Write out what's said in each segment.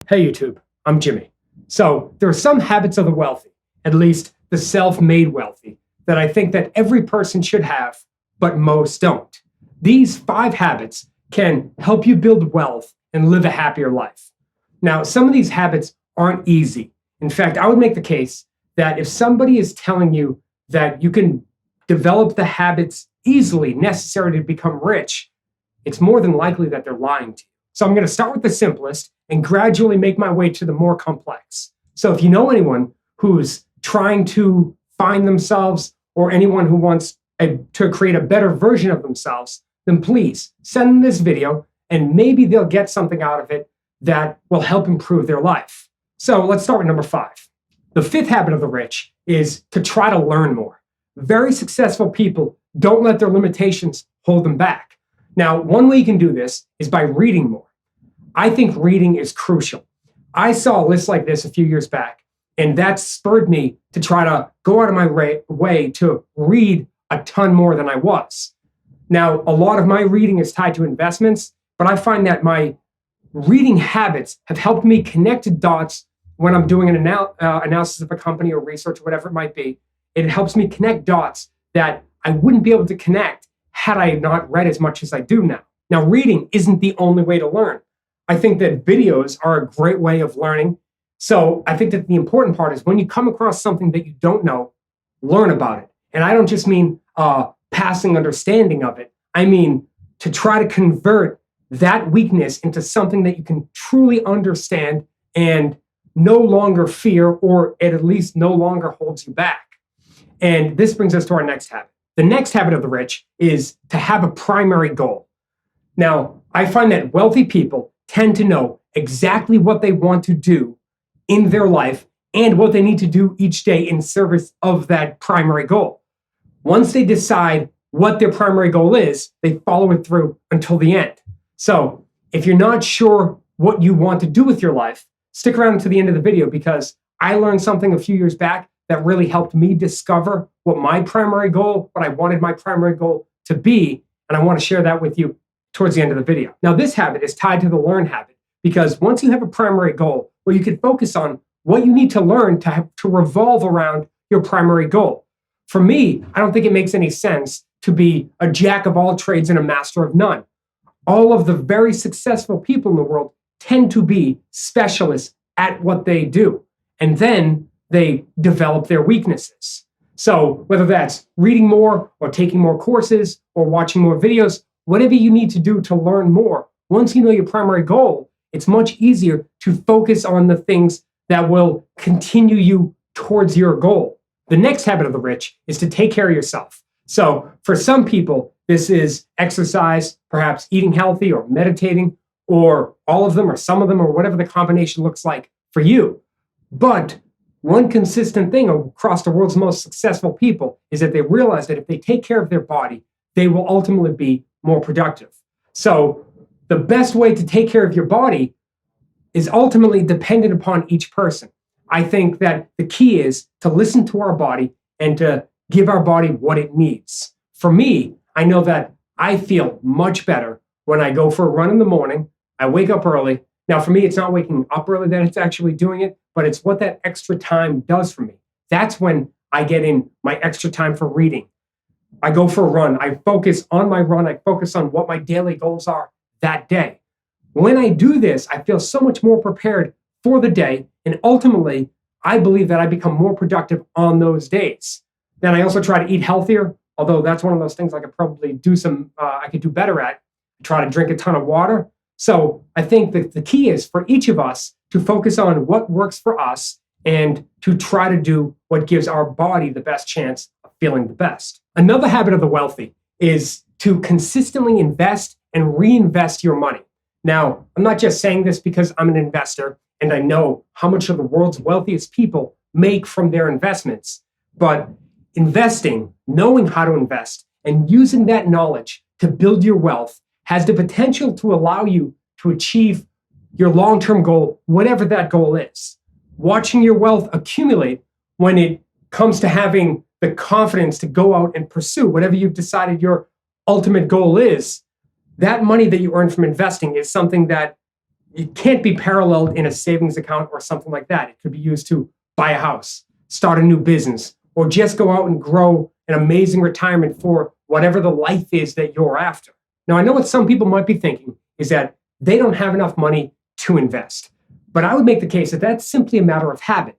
Hey YouTube, I'm Jimmy. So there are some habits of the wealthy, at least the self-made wealthy, that I think that every person should have, but most don't. These 5 habits can help you build wealth and live a happier life. Now, some of these habits aren't easy. In fact, I would make the case that if somebody is telling you that you can develop the habits easily necessary to become rich, it's more than likely that they're lying to you. So I'm going to start with the simplest and gradually make my way to the more complex. So if you know anyone who's trying to find themselves or anyone who wants to create a better version of themselves, then please send them this video and maybe they'll get something out of it that will help improve their life. So let's start with number 5. The 5th habit of the rich is to try to learn more. Very successful people don't let their limitations hold them back. Now, one way you can do this is by reading more. I think reading is crucial. I saw a list like this a few years back, and that spurred me to try to go out of my way to read a ton more than I was. Now, a lot of my reading is tied to investments, but I find that my reading habits have helped me connect dots when I'm doing an analysis of a company or research or whatever it might be. It helps me connect dots that I wouldn't be able to connect had I not read as much as I do now. Now, reading isn't the only way to learn. I think that videos are a great way of learning. So I think that the important part is when you come across something that you don't know, learn about it. And I don't just mean passing understanding of it. I mean to try to convert that weakness into something that you can truly understand and no longer fear, or at least no longer holds you back. And this brings us to our next habit. The next habit of the rich is to have a primary goal. Now, I find that wealthy people tend to know exactly what they want to do in their life and what they need to do each day in service of that primary goal. Once they decide what their primary goal is, they follow it through until the end. So if you're not sure what you want to do with your life, stick around to the end of the video because I learned something a few years back that really helped me discover what I wanted my primary goal to be, and I want to share that with you towards the end of the video. Now, this habit is tied to the learn habit because once you have a primary goal, well, you can focus on what you need to learn to revolve around your primary goal. For me, I don't think it makes any sense to be a jack of all trades and a master of none. All of the very successful people in the world tend to be specialists at what they do, and then they develop their weaknesses. So whether that's reading more or taking more courses or watching more videos, whatever you need to do to learn more, once you know your primary goal, it's much easier to focus on the things that will continue you towards your goal. The next habit of the rich is to take care of yourself. So for some people, this is exercise, perhaps eating healthy or meditating, or all of them or some of them or whatever the combination looks like for you. But one consistent thing across the world's most successful people is that they realize that if they take care of their body, they will ultimately be more productive. So the best way to take care of your body is ultimately dependent upon each person. I think that the key is to listen to our body and to give our body what it needs. For me, I know that I feel much better when I go for a run in the morning. I wake up early. Now, for me, it's not waking up early that it's actually doing it, but it's what that extra time does for me. That's when I get in my extra time for reading. I go for a run. I focus on my run. I focus on what my daily goals are that day. When I do this, I feel so much more prepared for the day. And ultimately, I believe that I become more productive on those days. Then I also try to eat healthier, although that's one of those things I could probably I could do better at. I try to drink a ton of water. So I think that the key is for each of us to focus on what works for us and to try to do what gives our body the best chance of feeling the best. Another habit of the wealthy is to consistently invest and reinvest your money. Now, I'm not just saying this because I'm an investor and I know how much of the world's wealthiest people make from their investments, but investing, knowing how to invest, and using that knowledge to build your wealth has the potential to allow you to achieve your long-term goal, whatever that goal is. Watching your wealth accumulate when it comes to having the confidence to go out and pursue whatever you've decided your ultimate goal is, that money that you earn from investing is something that it can't be paralleled in a savings account or something like that. It could be used to buy a house, start a new business, or just go out and grow an amazing retirement for whatever the life is that you're after. Now, I know what some people might be thinking is that they don't have enough money to invest. But I would make the case that that's simply a matter of habit.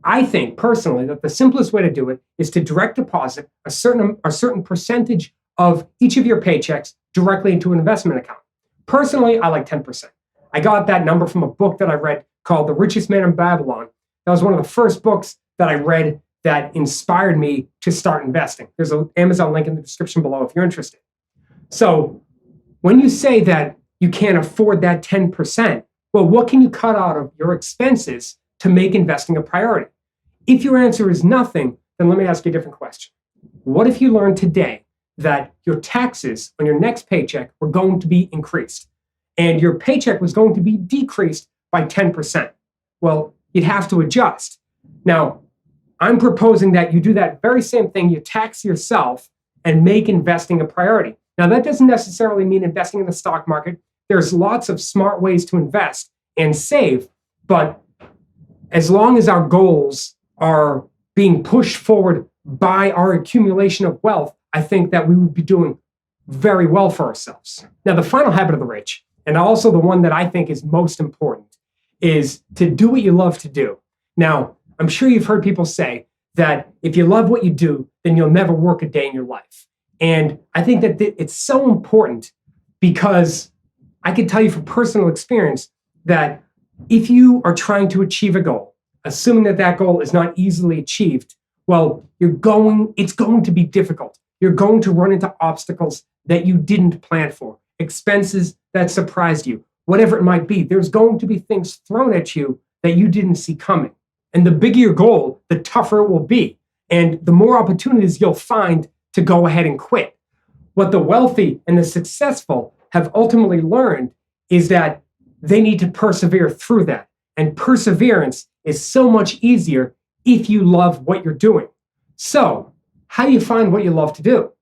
I think personally that the simplest way to do it is to direct deposit a certain percentage of each of your paychecks directly into an investment account. Personally, I like 10%. I got that number from a book that I read called The Richest Man in Babylon. That was one of the first books that I read that inspired me to start investing. There's an Amazon link in the description below if you're interested. So when you say that you can't afford that 10%, well, what can you cut out of your expenses to make investing a priority? If your answer is nothing, then let me ask you a different question. What if you learned today that your taxes on your next paycheck were going to be increased and your paycheck was going to be decreased by 10%? Well, you'd have to adjust. Now, I'm proposing that you do that very same thing. You tax yourself and make investing a priority. Now, that doesn't necessarily mean investing in the stock market. There's lots of smart ways to invest and save, but as long as our goals are being pushed forward by our accumulation of wealth, I think that we would be doing very well for ourselves. Now, the final habit of the rich, and also the one that I think is most important, is to do what you love to do. Now, I'm sure you've heard people say that if you love what you do, then you'll never work a day in your life. And I think that it's so important because I can tell you from personal experience that if you are trying to achieve a goal, assuming that that goal is not easily achieved, well, it's going to be difficult. You're going to run into obstacles that you didn't plan for, expenses that surprised you, whatever it might be. There's going to be things thrown at you that you didn't see coming. And the bigger your goal, the tougher it will be. And the more opportunities you'll find to go ahead and quit. What the wealthy and the successful have ultimately learned is that they need to persevere through that. And perseverance is so much easier if you love what you're doing. So, how do you find what you love to do?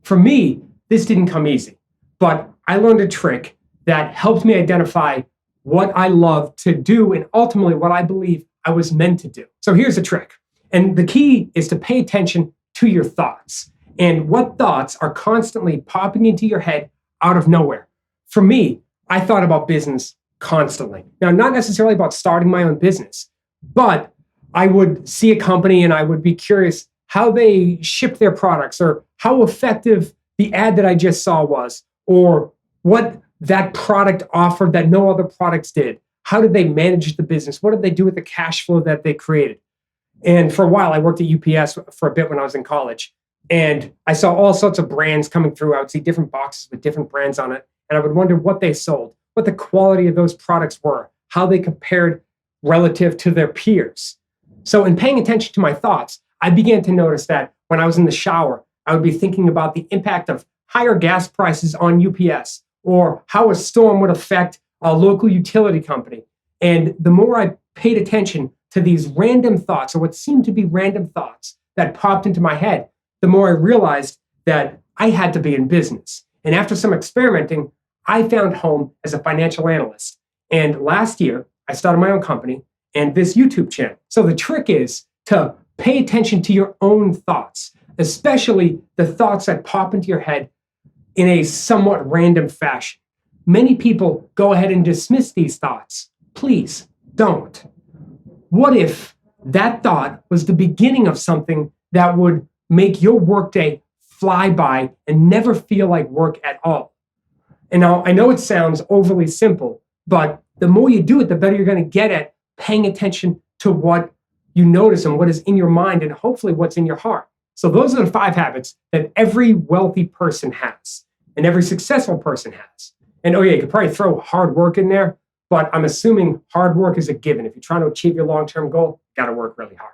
For me, this didn't come easy, but I learned a trick that helped me identify what I love to do and ultimately what I believe I was meant to do. So here's the trick. And the key is to pay attention to your thoughts and what thoughts are constantly popping into your head out of nowhere. For me, I thought about business constantly. Now, not necessarily about starting my own business, but I would see a company and I would be curious how they ship their products or how effective the ad that I just saw was, or what that product offered that no other products did. How did they manage the business? What did they do with the cash flow that they created? And for a while, I worked at UPS for a bit when I was in college. And I saw all sorts of brands coming through. I would see different boxes with different brands on it. And I would wonder what they sold, what the quality of those products were, how they compared relative to their peers. So in paying attention to my thoughts, I began to notice that when I was in the shower, I would be thinking about the impact of higher gas prices on UPS or how a storm would affect a local utility company. And the more I paid attention to these random thoughts, or what seemed to be random thoughts that popped into my head, the more I realized that I had to be in business. And after some experimenting, I found home as a financial analyst. And last year, I started my own company and this YouTube channel. So the trick is to pay attention to your own thoughts, especially the thoughts that pop into your head in a somewhat random fashion. Many people go ahead and dismiss these thoughts. Please don't. What if that thought was the beginning of something that would make your workday fly by and never feel like work at all? And now I know it sounds overly simple, but the more you do it, the better you're going to get at paying attention to what you notice and what is in your mind and hopefully what's in your heart. So those are the 5 habits that every wealthy person has and every successful person has. And oh yeah, you could probably throw hard work in there, but I'm assuming hard work is a given. If you're trying to achieve your long-term goal, you got to work really hard.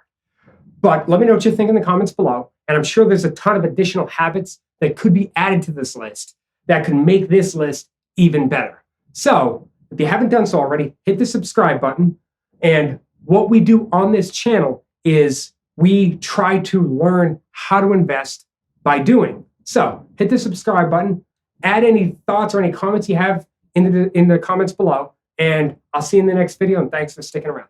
But let me know what you think in the comments below. And I'm sure there's a ton of additional habits that could be added to this list that could make this list even better. So if you haven't done so already, hit the subscribe button. And what we do on this channel is we try to learn how to invest by doing. So hit the subscribe button, add any thoughts or any comments you have in the comments below. And I'll see you in the next video, and thanks for sticking around.